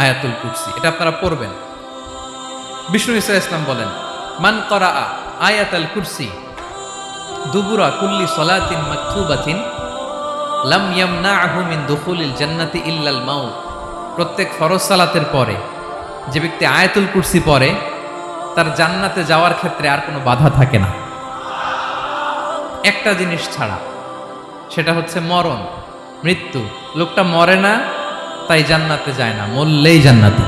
আয়াতুল কুরসি, এটা আপনারা পড়বেন। বিষ্ণু ইসা ইসলাম বলেন, মান করা আয়াতুল কুরসি দুবুরা কুল্লি সলাতিন মাকতুবাতিন লাম ইয়ামনাহু মিন দুখুলিল জান্নাতি ইল্লাল মাউত। প্রত্যেক ফরজ সালাতের পরে যে ব্যক্তি আয়াতুল কুরসি পড়ে তার জান্নাতে যাওয়ার ক্ষেত্রে আর কোনো বাধা থাকে না, একটা জিনিস ছাড়া, সেটা হচ্ছে মরণ, মৃত্যু। লোকটা মরে না তাই জান্নাতে যায় না, মরলেই জান্নাতে।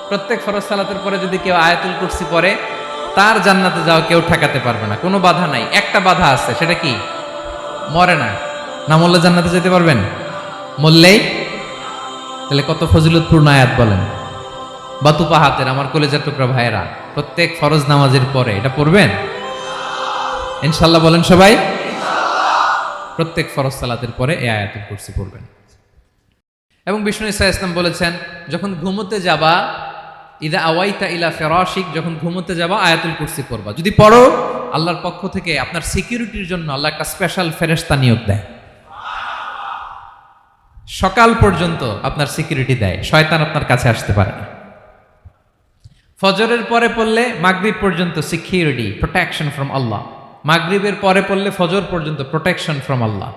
প্রত্যেক ফরজ সালাতের পরে যদি কেউ আয়াতুল কুরসি পড়ে তার জান্নাতে যাওয়া কেউ ঠেকাতে পারবে না, কোনো বাধা নাই। একটা বাধা আছে, সেটা কি? মরে না। না মরলে জান্নাতে যেতে পারবেন? মরলেই। তাহলে কত ফজিলতপূর্ণ আয়াত বলেন। বাতুপা হাতের আমার কলেজের টুকরা ভাইয়েরা, প্রত্যেক ফরজ নামাজের পরে এটা পড়বেন ইনশাল্লাহ। বলেন সবাই, প্রত্যেক ফরজ সালাতের পরে এই আয়াতুল কুরসি পড়বেন। এবং বিষ্ণু ইসা ইসলাম বলেছেন, যখন ঘুমোতে যাবা, ইদা আওয়াইতা ইলা ফিরাশিক, যখন ঘুমোতে যাবা আয়াতুল কুরসি পড়বা। যদি পড়ো, আল্লাহর পক্ষ থেকে আপনার সিকিউরিটির জন্য আল্লাহ একটা স্পেশাল ফেরেশতা নিয়োগ দেয়, সকাল পর্যন্ত আপনার সিকিউরিটি দেয়, শয়তান আপনার কাছে আসতে পারে না। ফজরের পরে পড়লে মাগরিব পর্যন্ত সিকিউরিটি, প্রোটেকশন ফ্রম আল্লাহ। মাগরিবের পরে পড়লে ফজর পর্যন্ত প্রোটেকশন ফ্রম আল্লাহ।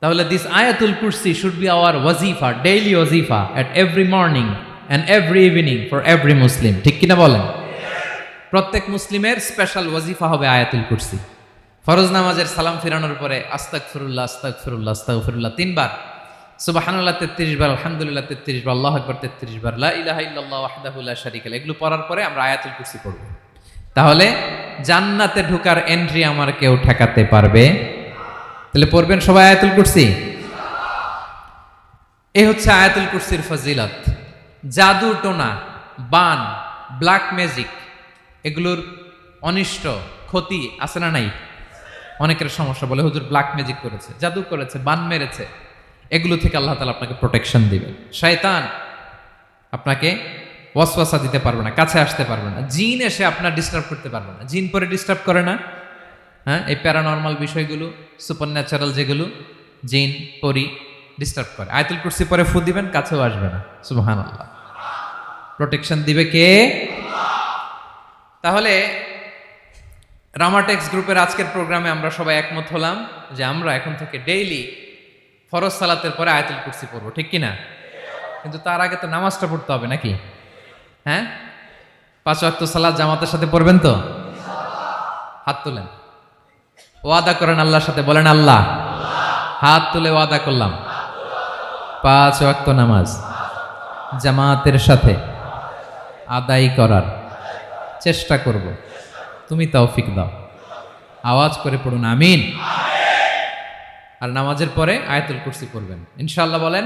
তাহলে দিস আয়াতুল কুরসি শুড বি আওয়ার ওয়াজিফা, ডেইলি ওয়াজিফা at every morning and every evening for every Muslim. ঠিক কিনা বলেন? প্রত্যেক মুসলিমের স্পেশাল ওয়াজিফা হবে আয়াতুল কুরসি। ফরজ নামাজের সালাম ফিরানোর পরে আস্তাগফিরুল্লাহ আস্তাগফিরুল্লাহ আস্তাগফিরুল্লাহ 3 বার, সুবহানাল্লাহ 33 বার, আলহামদুলিল্লাহ 33 বার, আল্লাহু আকবার 33 বার, লা ইলাহা ইল্লাল্লাহ ওয়াহদাহু লা শারীকা লাহু, এগুলো পড়ার পরে আমরা আয়াতুল কুরসি পড়ব। তাহলে জান্নাতে ঢোকার এন্ট্রি আমার কেউ ঠেকাতে পারবে। তাহলে পড়বেন সবাই আয়াতুল কুরসি। এই হচ্ছে আয়াতুল কুরসির ফজিলত। জাদু টোনা, বান, ব্ল্যাক ম্যাজিক, এগুলোর অনিষ্ট ক্ষতি আছে না নাই? অনেকের সমস্যা, বলে হুজুর ব্ল্যাক ম্যাজিক করেছে, জাদু করেছে, বান মেরেছে, এগুলো থেকে আল্লাহ তাআলা আপনাকে প্রোটেকশন দিবেন। শয়তান আপনাকে ওয়াসওয়াসা দিতে পারবে না, কাছে আসতে পারবে না। জিন এসে আপনার ডিস্টার্ব করতে পারবে না। জিন পরে ডিস্টার্ব করে না? হ্যাঁ, এই প্যারানর্মাল বিষয়গুলো, সুপারন্যাচারাল যেগুলো, জিন পরি ডিস্টার্ব করে। আয়াতুল কুরসি পরে ফু দিবেন, কাছেও আসবে না। সুবহানাল্লাহ। প্রোটেকশন দিবে কে? তাহলে রামাটেক্স গ্রুপের আজকের প্রোগ্রামে আমরা সবাই একমত হলাম যে আমরা এখন থেকে ডেইলি ফরজ সালাতের পরে আয়াতুল কুরসি পড়বো, ঠিক কিনা? কিন্তু তার আগে তো নামাজটা পড়তে হবে নাকি? হ্যাঁ, 5 ওয়াক্ত সালাত জামাতের সাথে পড়বেন তো? হাত তুলেন, ওয়াদা করেন আল্লাহর সাথে, বলেন আল্লাহ, হাত তুলে ওয়াদা করলাম 5 ওয়াক্ত নামাজ জামাতের সাথে আদায় করার চেষ্টা করব, তুমি তৌফিক দাও। আওয়াজ করে পড়ুন আমিন। আর নামাজের পরে আয়াতুল কুরসি পড়বেন ইনশাআল্লাহ। বলেন